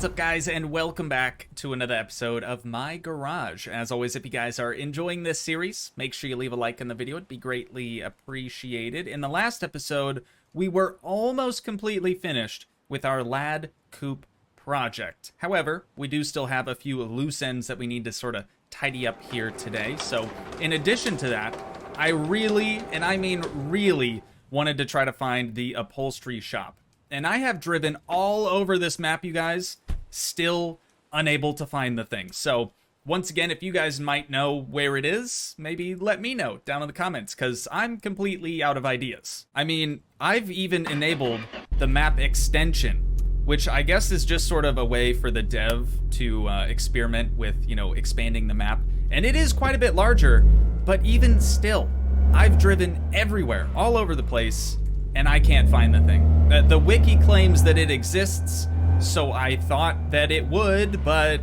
What's up, guys, and welcome back to another episode of My Garage. As always, if you guys are enjoying this series, make sure you leave a like on the video. It'd be greatly appreciated. In the last episode, we were almost completely finished with our lad coop project. However, we do still have a few loose ends that we need to sort of tidy up here today. So, in addition to that, I really, and I mean really, wanted to try to find the upholstery shop. And I have driven all over this map, you guys, still unable to find the thing. So, once again, if you guys might know where it is, maybe let me know down in the comments, because I'm completely out of ideas. I mean, I've even enabled the map extension, which I guess is just sort of a way for the dev to experiment with, expanding the map. And it is quite a bit larger, but even still, I've driven everywhere, all over the place, and I can't find the thing. The wiki claims that it exists, so I thought that it would, but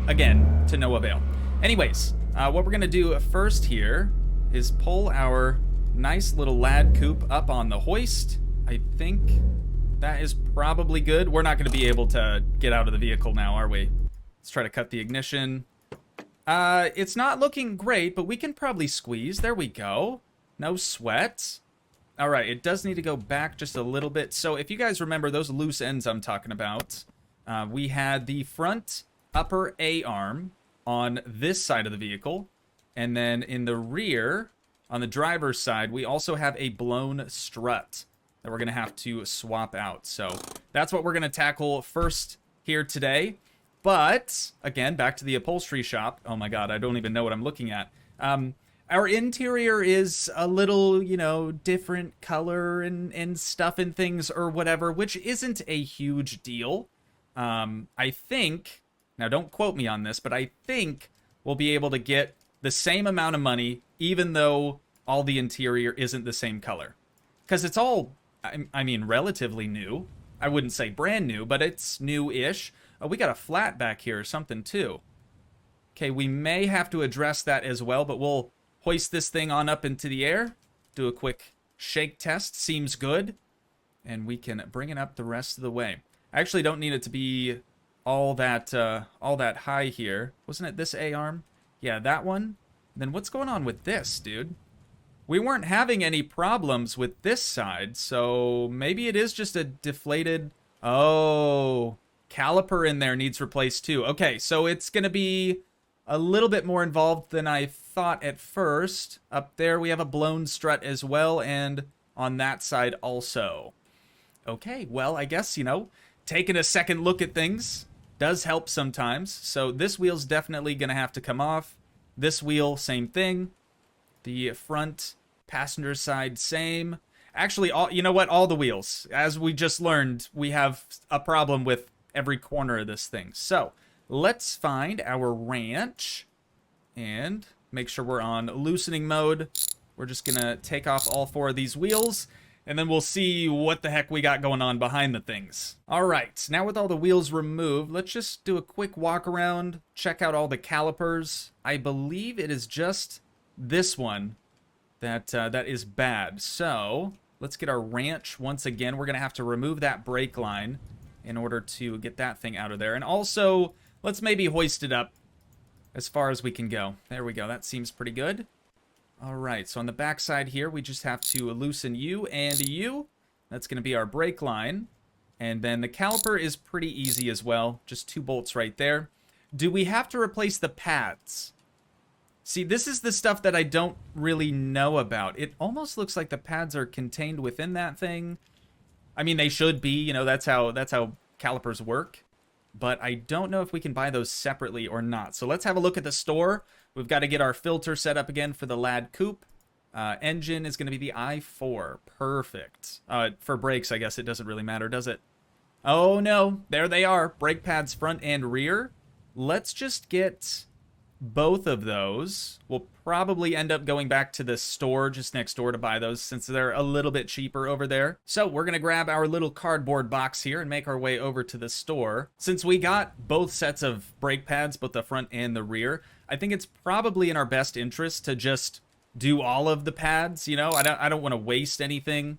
again, to no avail. Anyways, what we're gonna do first here is pull our nice little lad coop up on the hoist. I think that is probably good. We're not gonna be able to get out of the vehicle now, are we? Let's try to cut the ignition. It's not looking great, but we can probably squeeze. There we go. No sweat. All right, it does need to go back just a little bit. So if you guys remember those loose ends I'm talking about, we had the front upper A-arm on this side of the vehicle. And then in the rear, on the driver's side, we also have a blown strut that we're going to have to swap out. So that's what we're going to tackle first here today. But, again, back to the upholstery shop. Oh my god, I don't even know what I'm looking at. Our interior is a little, different color and stuff and things or whatever, which isn't a huge deal. I think, now don't quote me on this, but I think we'll be able to get the same amount of money even though all the interior isn't the same color. Because it's all, I mean, relatively new. I wouldn't say brand new, but it's new-ish. Oh, we got a flat back here or something too. Okay, we may have to address that as well, but we'll hoist this thing on up into the air, do a quick shake test, seems good, and we can bring it up the rest of the way. I actually don't need it to be all that high here. Wasn't it this A-arm? Yeah, that one. Then what's going on with this, dude? We weren't having any problems with this side, so maybe it is just a deflated... Oh, caliper in there needs replaced too. Okay, so it's going to be a little bit more involved than I thought at first. Up there we have a blown strut as well, and on that side also. Okay, well, I guess, taking a second look at things does help sometimes. So this wheel's definitely going to have to come off. This wheel, same thing. The front passenger side, same. Actually, you know what? All the wheels. As we just learned, we have a problem with every corner of this thing. So let's find our ranch and make sure we're on loosening mode. We're just gonna take off all four of these wheels, and then we'll see what the heck we got going on behind the things. All right, now with all the wheels removed, let's just do a quick walk around, check out all the calipers. I believe it is just this one that is bad. So let's get our ranch once again. We're gonna have to remove that brake line in order to get that thing out of there. And also, let's maybe hoist it up as far as we can go. There we go. That seems pretty good. All right, so on the back side here, we just have to loosen you and you. That's going to be our brake line. And then the caliper is pretty easy as well. Just 2 bolts right there. Do we have to replace the pads? See, this is the stuff that I don't really know about. It almost looks like the pads are contained within that thing. I mean, they should be, that's how calipers work. But I don't know if we can buy those separately or not. So let's have a look at the store. We've got to get our filter set up again for the lad coupe. Engine is going to be the i4. Perfect. For brakes, I guess it doesn't really matter, does it? Oh, no. There they are. Brake pads front and rear. Let's just get both of those. We'll probably end up going back to the store just next door to buy those since they're a little bit cheaper over there. So we're going to grab our little cardboard box here and make our way over to the store. Since we got both sets of brake pads, both the front and the rear, I think it's probably in our best interest to just do all of the pads, I don't want to waste anything.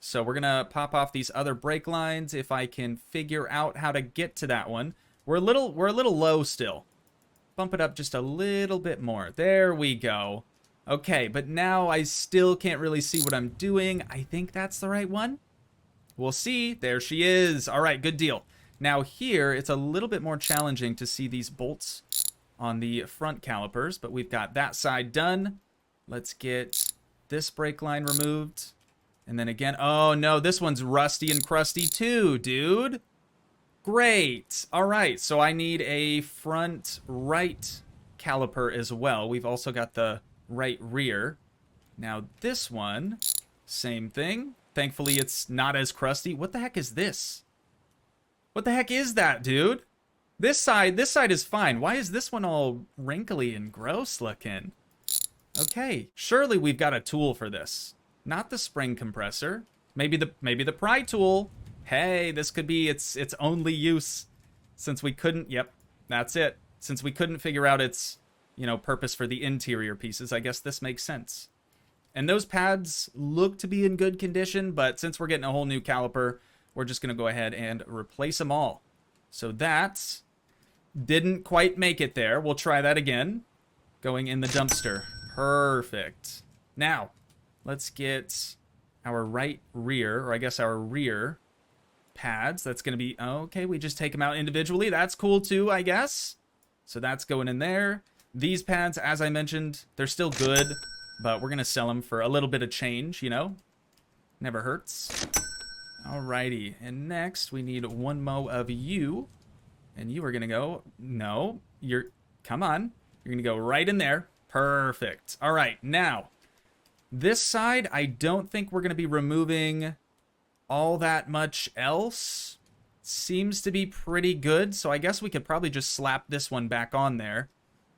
So we're going to pop off these other brake lines if I can figure out how to get to that one. We're a little low still. Bump it up just a little bit more. There we go. Okay, but now I still can't really see what I'm doing. I think that's the right one. We'll see. There she is. All right, good deal. Now here, it's a little bit more challenging to see these bolts on the front calipers, but we've got that side done. Let's get this brake line removed. And then again, oh no, this one's rusty and crusty too, dude. Great. All right, so I need a front right caliper as well. We've also got the right rear. Now this one, same thing. Thankfully, it's not as crusty. What the heck is this? What the heck is that, dude? This side is fine. Why is this one all wrinkly and gross looking? Okay, surely we've got a tool for this. Not the spring compressor. Maybe the pry tool. Hey, this could be its only use. Since we couldn't, yep, that's it. Since we couldn't figure out its, purpose for the interior pieces, I guess this makes sense. And those pads look to be in good condition, but since we're getting a whole new caliper, we're just going to go ahead and replace them all. So that didn't quite make it there. We'll try that again. Going in the dumpster. Perfect. Now, let's get our right rear, or I guess our rear pads. That's going to be, okay, we just take them out individually. That's cool too, I guess. So that's going in there. These pads, as I mentioned, they're still good, but we're going to sell them for a little bit of change, Never hurts. Alrighty, and next we need one mo of you. And you are going to go, no, come on. You're going to go right in there. Perfect. All right, now, this side, I don't think we're going to be removing all that much else. Seems to be pretty good, so I guess we could probably just slap this one back on there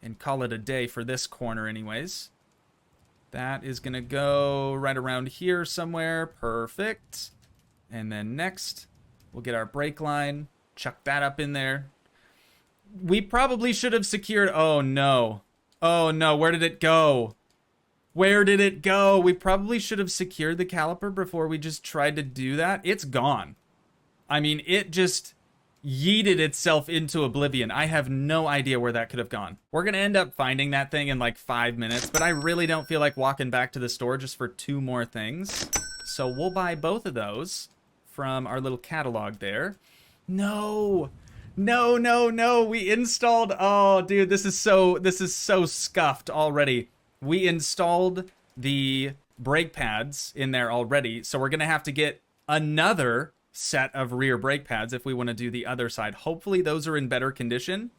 and call it a day for this corner anyways. That is going to go right around here somewhere. Perfect. And then next, we'll get our brake line. Chuck that up in there. We probably should have secured... Oh, no. Oh, no. Where did it go? Where did it go? We probably should have secured the caliper before we just tried to do that. It's gone. I mean, it just yeeted itself into oblivion. I have no idea where that could have gone. We're going to end up finding that thing in like 5 minutes, but I really don't feel like walking back to the store just for 2 more things. So we'll buy both of those from our little catalog there. No, no, no, no. We installed. Oh, dude, this is so scuffed already. We installed the brake pads in there already. So we're going to have to get another set of rear brake pads if we want to do the other side. Hopefully those are in better condition.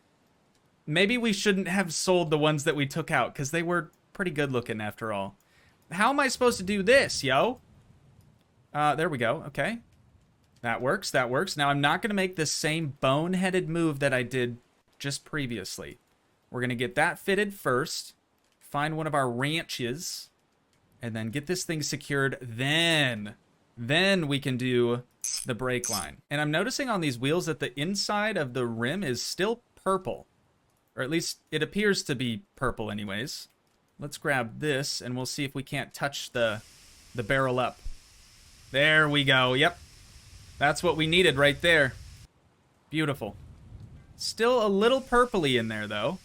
Maybe we shouldn't have sold the ones that we took out because they were pretty good looking after all. How am I supposed to do this, yo? There we go. Okay. That works. That works. Now, I'm not going to make the same boneheaded move that I did just previously. We're going to get that fitted first, find one of our wrenches, and then get this thing secured. Then we can do the brake line. And I'm noticing on these wheels that the inside of the rim is still purple. Or at least it appears to be purple anyways. Let's grab this, and we'll see if we can't touch the barrel up. There we go. Yep. That's what we needed right there. Beautiful. Still a little purpley in there, though.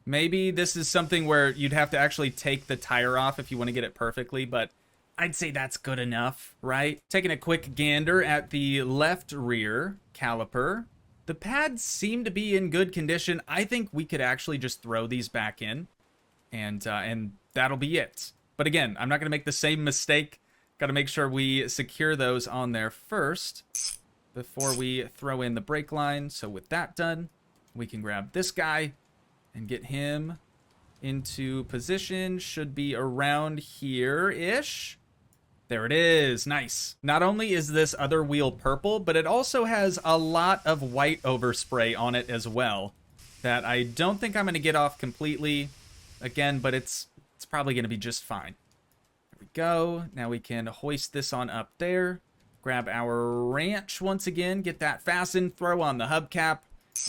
Maybe this is something where you'd have to actually take the tire off if you want to get it perfectly, but I'd say that's good enough, right? Taking a quick gander at the left rear caliper. The pads seem to be in good condition. I think we could actually just throw these back in, and that'll be it. But again, I'm not going to make the same mistake. Got to make sure we secure those on there first before we throw in the brake line. So with that done, we can grab this guy and get him into position. Should be around here-ish. There it is. Nice. Not only is this other wheel purple, but it also has a lot of white overspray on it as well that I don't think I'm going to get off completely again, but it's probably going to be just fine. There we go. Now we can hoist this on up there. Grab our wrench once again, get that fastened, throw on the hubcap,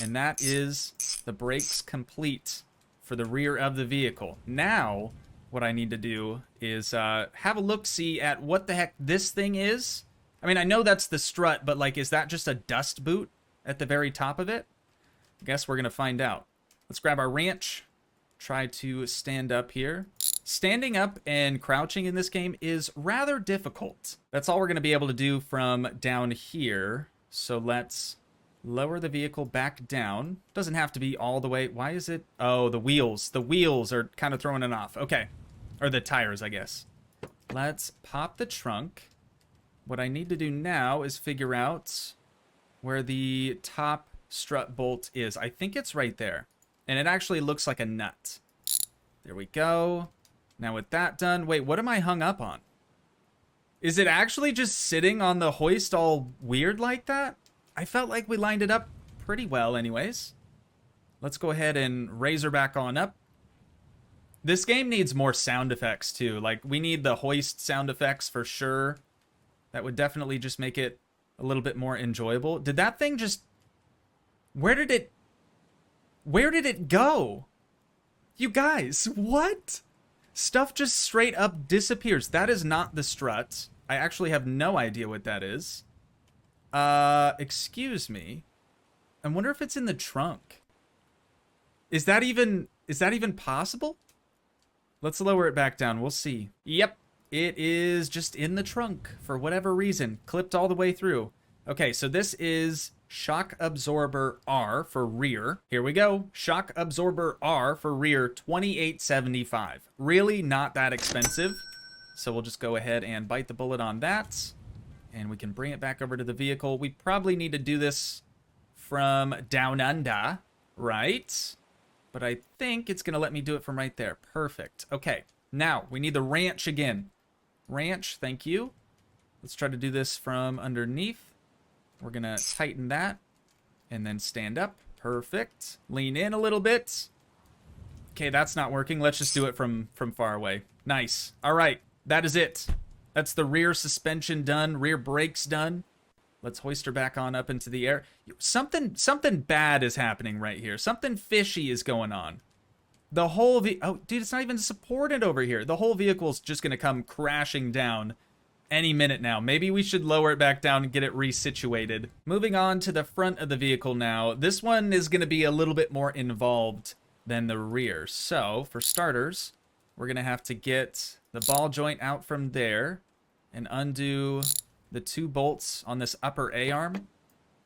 and that is the brakes complete for the rear of the vehicle. Now, what I need to do is have a look-see at what the heck this thing is. I mean, I know that's the strut, but like, is that just a dust boot at the very top of it? I guess we're going to find out. Let's grab our wrench. Try to stand up here. Standing up and crouching in this game is rather difficult. That's all we're going to be able to do from down here. So let's lower the vehicle back down. Doesn't have to be all the way. Why is it? Oh, the wheels. The wheels are kind of throwing it off. Okay. Or the tires, I guess. Let's pop the trunk. What I need to do now is figure out where the top strut bolt is. I think it's right there. And it actually looks like a nut. There we go. Now with that done, wait, what am I hung up on? Is it actually just sitting on the hoist all weird like that? I felt like we lined it up pretty well anyways. Let's go ahead and raise her back on up. This game needs more sound effects too. Like, we need the hoist sound effects for sure. That would definitely just make it a little bit more enjoyable. Did that thing just... Where did it go? You guys, what? Stuff just straight up disappears. That is not the strut. I actually have no idea what that is. Excuse me. I wonder if it's in the trunk. Is that even possible? Let's lower it back down. We'll see. Yep. It is just in the trunk for whatever reason. Clipped all the way through. Okay, so this is shock absorber R for rear. Here we go. Shock absorber R for rear, $28.75. Really not that expensive. So we'll just go ahead and bite the bullet on that. And we can bring it back over to the vehicle. We probably need to do this from down under, right? But I think it's going to let me do it from right there. Perfect. Okay, now we need the wrench again. Wrench, thank you. Let's try to do this from underneath. We're going to tighten that and then stand up. Perfect. Lean in a little bit. Okay, that's not working. Let's just do it from far away. Nice. All right, that is it. That's the rear suspension done. Rear brakes done. Let's hoist her back on up into the air. Something bad is happening right here. Something fishy is going on. The whole oh, dude, it's not even supported over here. The whole vehicle's just going to come crashing down any minute now. Maybe we should lower it back down and get it resituated. Moving on to the front of the vehicle now. This one is going to be a little bit more involved than the rear. So, for starters, we're going to have to get the ball joint out from there and undo the 2 bolts on this upper A-arm.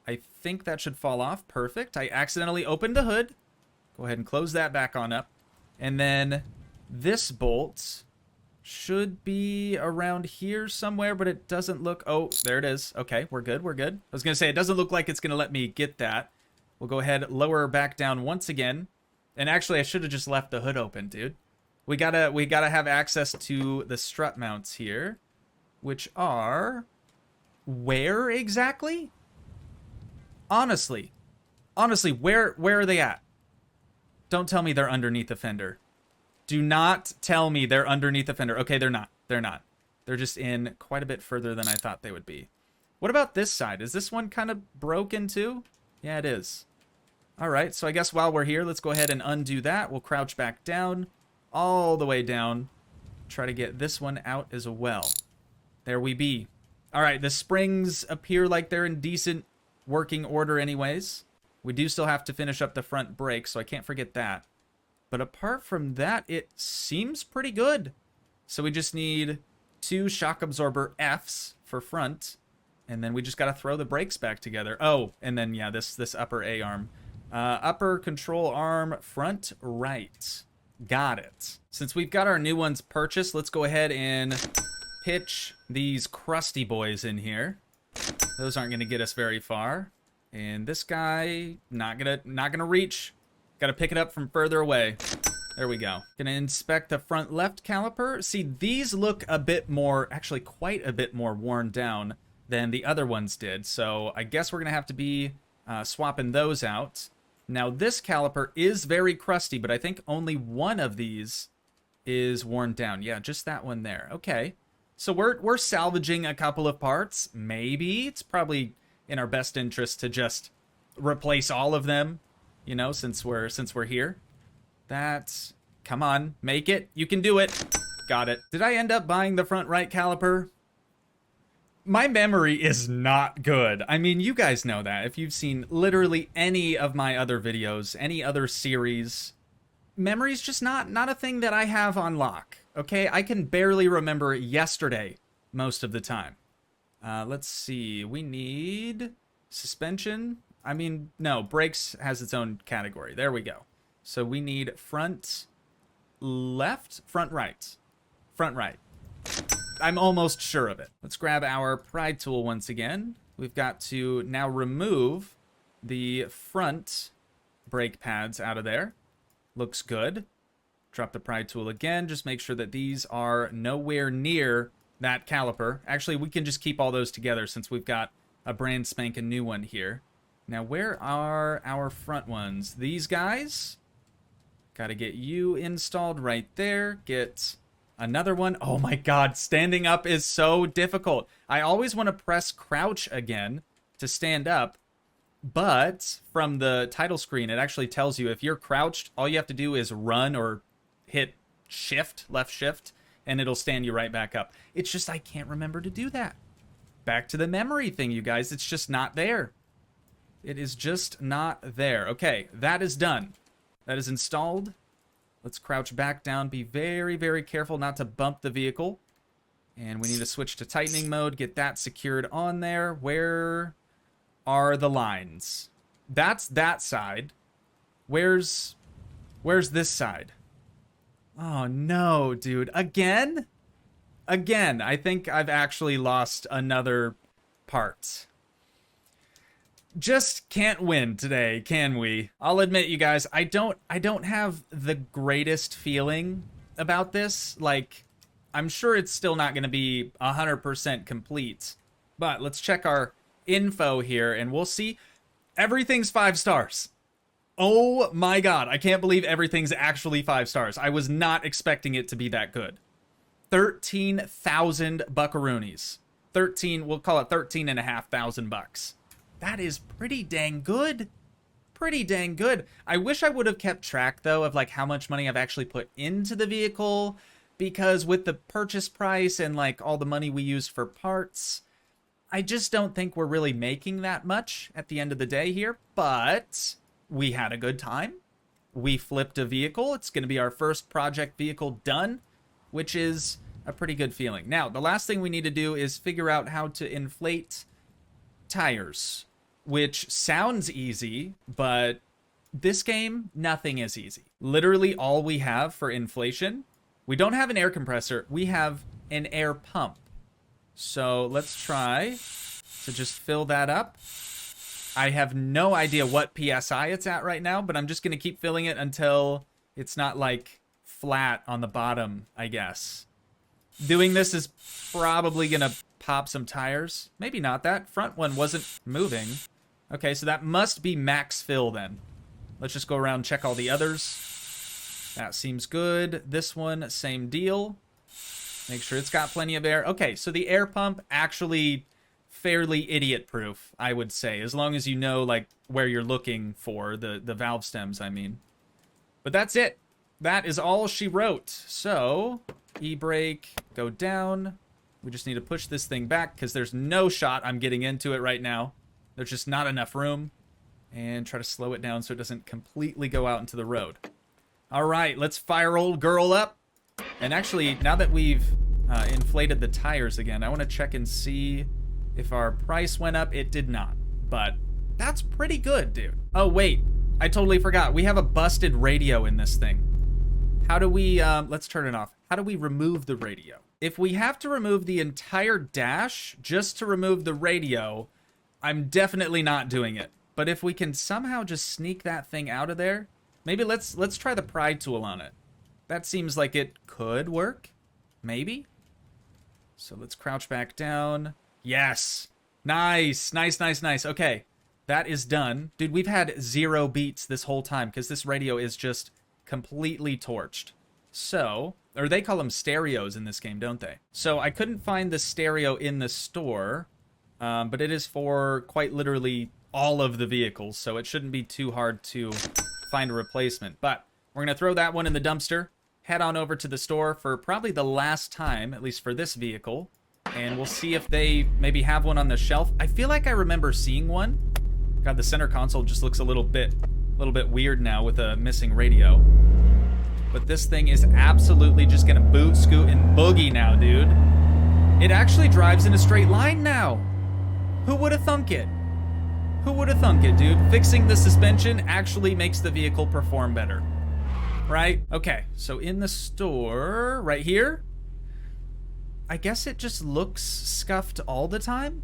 I think that should fall off. Perfect. I accidentally opened the hood. Go ahead and close that back on up. And then this bolt should be around here somewhere, but it doesn't look... Oh, there it is. Okay, we're good, we're good. I was going to say, it doesn't look like it's going to let me get that. We'll go ahead, lower her back down once again. And actually, I should have just left the hood open, dude. We gotta have access to the strut mounts here, which are... Where exactly? Honestly, where are they at? Don't tell me they're underneath the fender. Do not tell me they're underneath the fender. Okay, they're not. They're not. They're just in quite a bit further than I thought they would be. What about this side? Is this one kind of broken too? Yeah, it is. All right, so I guess while we're here, let's go ahead and undo that. We'll crouch back down, all the way down. Try to get this one out as well. There we be. All right, the springs appear like they're in decent working order anyways. We do still have to finish up the front brake, so I can't forget that. But apart from that, it seems pretty good. So we just need 2 shock absorber Fs for front, and then we just got to throw the brakes back together. Oh, and then, yeah, this upper A-arm. Upper control arm, front right. Got it. Since we've got our new ones purchased, let's go ahead and pitch these crusty boys in here. Those aren't going to get us very far. And this guy, not gonna reach. Got to pick it up from further away. There we go. Gonna inspect the front left caliper. See, these look a bit more, actually quite a bit more worn down than the other ones did. So I guess we're gonna have to be swapping those out. Now this caliper is very crusty, but I think only one of these is worn down. Yeah, just that one there. Okay. So we're salvaging a couple of parts. Maybe it's probably in our best interest to just replace all of them, you know, since we're here. That's... Come on, make it. You can do it. Got it. Did I end up buying the front right caliper? My memory is not good. I mean, you guys know that. If you've seen literally any of my other videos, any other series, memory's just not a thing that I have on lock. Okay, I can barely remember yesterday most of the time. Let's see. We need suspension. I mean, no, brakes has its own category. There we go. So we need front left, front right. Front right. I'm almost sure of it. Let's grab our pry tool once again. We've got to now remove the front brake pads out of there. Looks good. Drop the pry tool again. Just make sure that these are nowhere near that caliper. Actually, we can just keep all those together since we've got a brand spanking new one here. Now, where are our front ones? These guys. Got to get you installed right there. Get another one. Oh my god, standing up is so difficult. I always want to press crouch again to stand up, but from the title screen, it actually tells you if you're crouched, all you have to do is run or hit shift, left shift, and it'll stand you right back up. It's just I can't remember to do that. Back to the memory thing, you guys. It's just not there. It is just not there. Okay, that is done. That is installed. Let's crouch back down. Be very, very careful not to bump the vehicle. And we need to switch to tightening mode. Get that secured on there. Where are the lines? That's that side. Where's this side? Oh, no, dude. Again? Again, I think I've actually lost another part. Just can't win today, can we? I'll admit, you guys, I don't have the greatest feeling about this. Like, I'm sure it's still not going to be 100% complete. But let's check our info here, and we'll see. Everything's 5 stars. Oh my god, I can't believe everything's actually 5 stars. I was not expecting it to be that good. 13,000 buckaroonies. We'll call it 13,500 bucks. That is pretty dang good. Pretty dang good. I wish I would have kept track, though, of like how much money I've actually put into the vehicle, because with the purchase price and like all the money we used for parts, I just don't think we're really making that much at the end of the day here. But we had a good time. We flipped a vehicle. It's going to be our first project vehicle done, which is a pretty good feeling. Now, the last thing we need to do is figure out how to inflate tires, which sounds easy, but this game, nothing is easy. Literally all we have for inflation, we don't have an air compressor, we have an air pump. So let's try to just fill that up. I have no idea what PSI it's at right now, but I'm just going to keep filling it until it's not like flat on the bottom, I guess. Doing this is probably going to pop some tires. Maybe not. That front one wasn't moving. Okay, so that must be max fill then. Let's just go around and check all the others. That seems good. This one, same deal. Make sure it's got plenty of air. Okay, so the air pump actually fairly idiot-proof, I would say, as long as you know like where you're looking for the valve stems, I mean. But that's it. That is all she wrote. So, e-brake, go down. We just need to push this thing back because there's no shot I'm getting into it right now. There's just not enough room. And try to slow it down so it doesn't completely go out into the road. All right, let's fire old girl up. And actually, now that we've inflated the tires again, I want to check and see if our price went up. It did not, but that's pretty good, dude. Oh, wait, I totally forgot. We have a busted radio in this thing. How do we, let's turn it off. How do we remove the radio? If we have to remove the entire dash just to remove the radio, I'm definitely not doing it. But if we can somehow just sneak that thing out of there, maybe let's try the pry tool on it. That seems like it could work. Maybe. So let's crouch back down. Yes. Nice. Nice, nice, nice. Okay. That is done. Dude, we've had 0 beats this whole time because this radio is just completely torched. So, or they call them stereos in this game, don't they? So I couldn't find the stereo in the store, but it is for quite literally all of the vehicles, so it shouldn't be too hard to find a replacement. But we're going to throw that one in the dumpster, head on over to the store for probably the last time, at least for this vehicle, And we'll see if they maybe have one on the shelf. I feel like I remember seeing one. God, the center console just looks a little bit weird now with a missing radio. But this thing is absolutely just gonna boot, scoot, and boogie now, dude. It actually drives in a straight line now. Who would have thunk it? Who would have thunk it, dude? Fixing the suspension actually makes the vehicle perform better. Right? Okay, so in the store, right here, I guess it just looks scuffed all the time.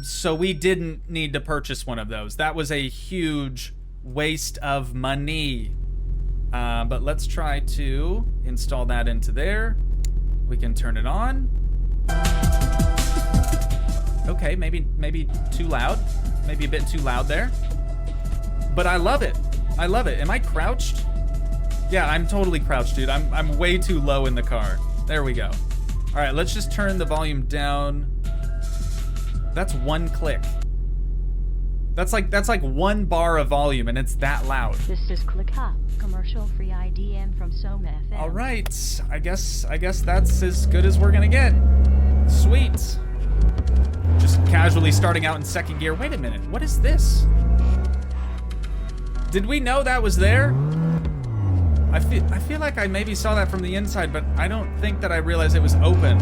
So we didn't need to purchase one of those. That was a huge waste of money. But let's try to install that into there. We can turn it on. Okay, maybe too loud. Maybe a bit too loud there. But I love it. I love it. Am I crouched? Yeah, I'm totally crouched, dude. I'm way too low in the car. There we go. All right, let's just turn the volume down. That's one click. That's like one bar of volume, and it's that loud. This is Click Up, commercial-free IDM from Soma FM. All right, I guess that's as good as we're gonna get. Sweet. Just casually starting out in second gear. Wait a minute, what is this? Did we know that was there? I feel like I maybe saw that from the inside, but I don't think that I realized it was open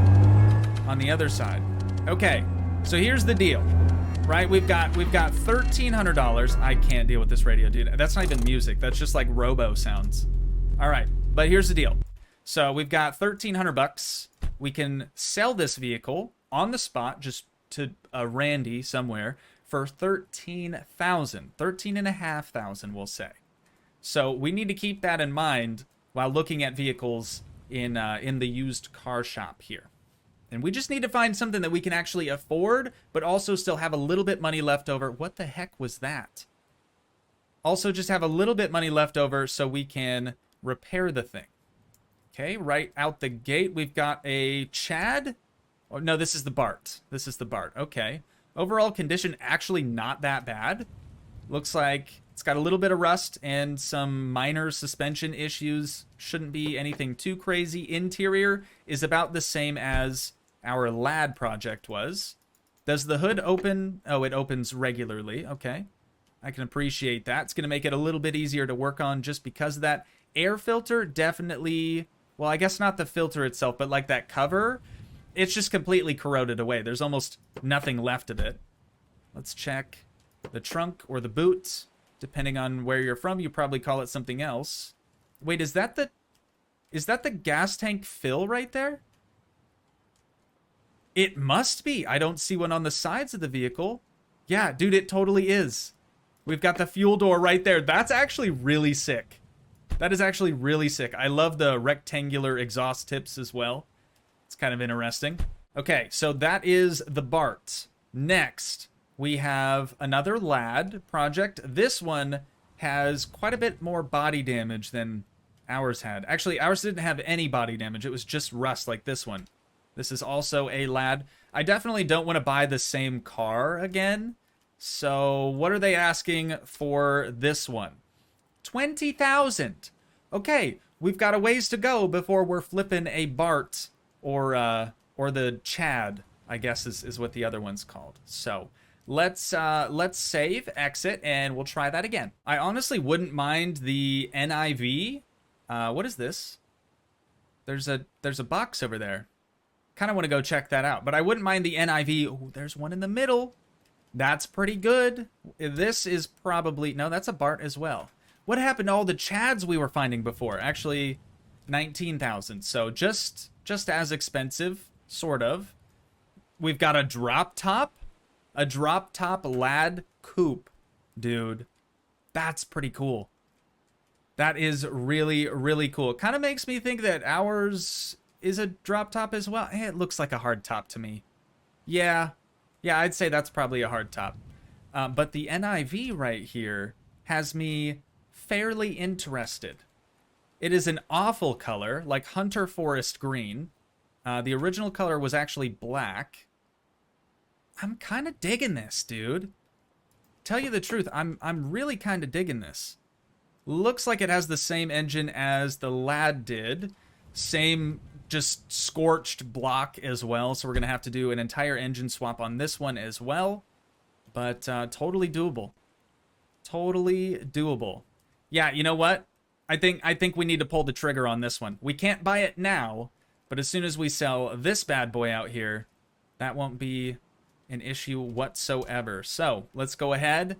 on the other side. Okay, so here's the deal, right? We've got $1,300. I can't deal with this radio, dude. That's not even music. That's just like robo sounds. All right, but here's the deal. So we've got 1,300 bucks. We can sell this vehicle on the spot, just to Randy somewhere, for 13,000, 13,500, we'll say. So we need to keep that in mind while looking at vehicles in the used car shop here. And we just need to find something that we can actually afford, but also still have a little bit money left over. What the heck was that? Also just have a little bit money left over so we can repair the thing. Okay, right out the gate, we've got a Chad. Oh, no, this is the Bart. This is the Bart. Okay. Overall condition actually not that bad. Looks like it's got a little bit of rust and some minor suspension issues. Shouldn't be anything too crazy. Interior is about the same as our lad project was. Does the hood open? Oh, it opens regularly. Okay. I can appreciate that. It's going to make it a little bit easier to work on just because of that. Air filter definitely, well, I guess not the filter itself, but like that cover, it's just completely corroded away. There's almost nothing left of it. Let's check the trunk or the boot. Depending on where you're from, you probably call it something else. Wait, is that the gas tank fill right there? It must be. I don't see one on the sides of the vehicle. Yeah, dude, it totally is. We've got the fuel door right there. That's actually really sick. That is actually really sick. I love the rectangular exhaust tips as well. It's kind of interesting. Okay, so that is the Bart. Next, we have another lad project. This one has quite a bit more body damage than ours had. Actually, ours didn't have any body damage. It was just rust like this one. This is also a lad. I definitely don't want to buy the same car again. So what are they asking for this one? 20,000. Okay, we've got a ways to go before we're flipping a Bart or the Chad, I guess is what the other one's called. So let's save, exit, and we'll try that again. I honestly wouldn't mind the NIV. What is this? There's a box over there. Kind of want to go check that out, but I wouldn't mind the NIV. Oh, there's one in the middle. That's pretty good. This is probably, no, that's a Bart as well. What happened to all the Chads we were finding before? Actually, 19,000. So just as expensive, sort of. We've got a drop top lad coupe, dude. That's pretty cool. That is really, really cool. It kind of makes me think that ours is a drop top as well. It looks like a hard top to me. Yeah, I'd say that's probably a hard top. But the NIV right here has me fairly interested. It is an awful color, like Hunter Forest Green. The original color was actually black. I'm kind of digging this, dude. Tell you the truth, I'm really kind of digging this. Looks like it has the same engine as the Lad did. Same just scorched block as well. So we're going to have to do an entire engine swap on this one as well. But totally doable. Totally doable. Yeah, you know what? I think we need to pull the trigger on this one. We can't buy it now, but as soon as we sell this bad boy out here, that won't be an issue whatsoever. So let's go ahead,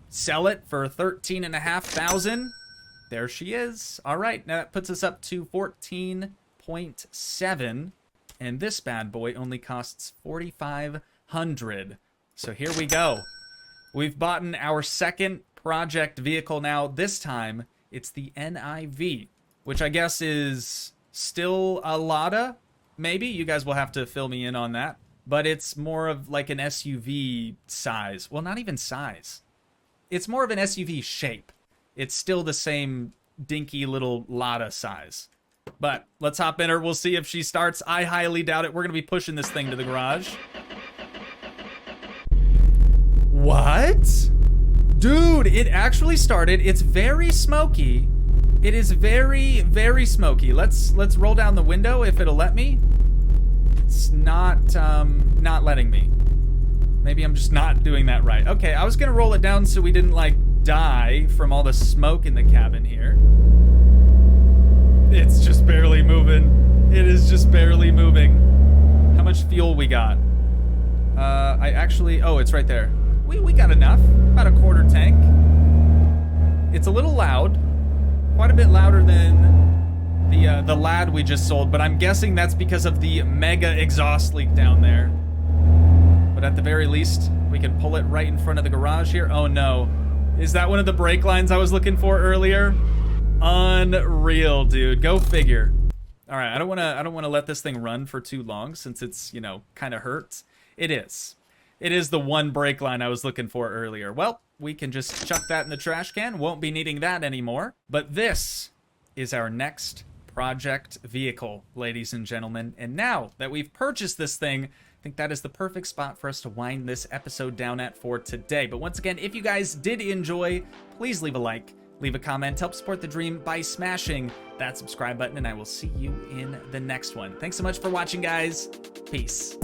sell it for $13,500. There she is. All right, now that puts us up to 14.7, and this bad boy only costs 4,500. So here we go. We've bought our second project vehicle now. This time it's the NIV, which I guess is still a Lada. Maybe you guys will have to fill me in on that. But it's more of like an SUV size. Well, not even size. It's more of an SUV shape. It's still the same dinky little Lada size. But let's hop in her. We'll see if she starts. I highly doubt it. We're going to be pushing this thing to the garage. What? Dude, it actually started. It's very smoky. It is very, very smoky. Let's roll down the window if it'll let me. It's not letting me. Maybe I'm just not doing that right. Okay, I was gonna roll it down so we didn't like die from all the smoke in the cabin here. It's just barely moving. It is just barely moving. How much fuel we got? Oh, it's right there. We got enough. About a quarter tank. It's a little loud. Quite a bit louder than the lad we just sold, but I'm guessing that's because of the mega exhaust leak down there. But at the very least, we can pull it right in front of the garage here. Oh no. Is that one of the brake lines I was looking for earlier? Unreal, dude. Go figure. All right, I don't want to let this thing run for too long since it's, you know, kind of hurts. It is. It is the one brake line I was looking for earlier. Well, we can just chuck that in the trash can. Won't be needing that anymore. But this is our next project vehicle, ladies and gentlemen. And now that we've purchased this thing, I think that is the perfect spot for us to wind this episode down at for today. But once again, if you guys did enjoy, please leave a like, leave a comment, help support the dream by smashing that subscribe button, and I will see you in the next one. Thanks so much for watching, guys. Peace.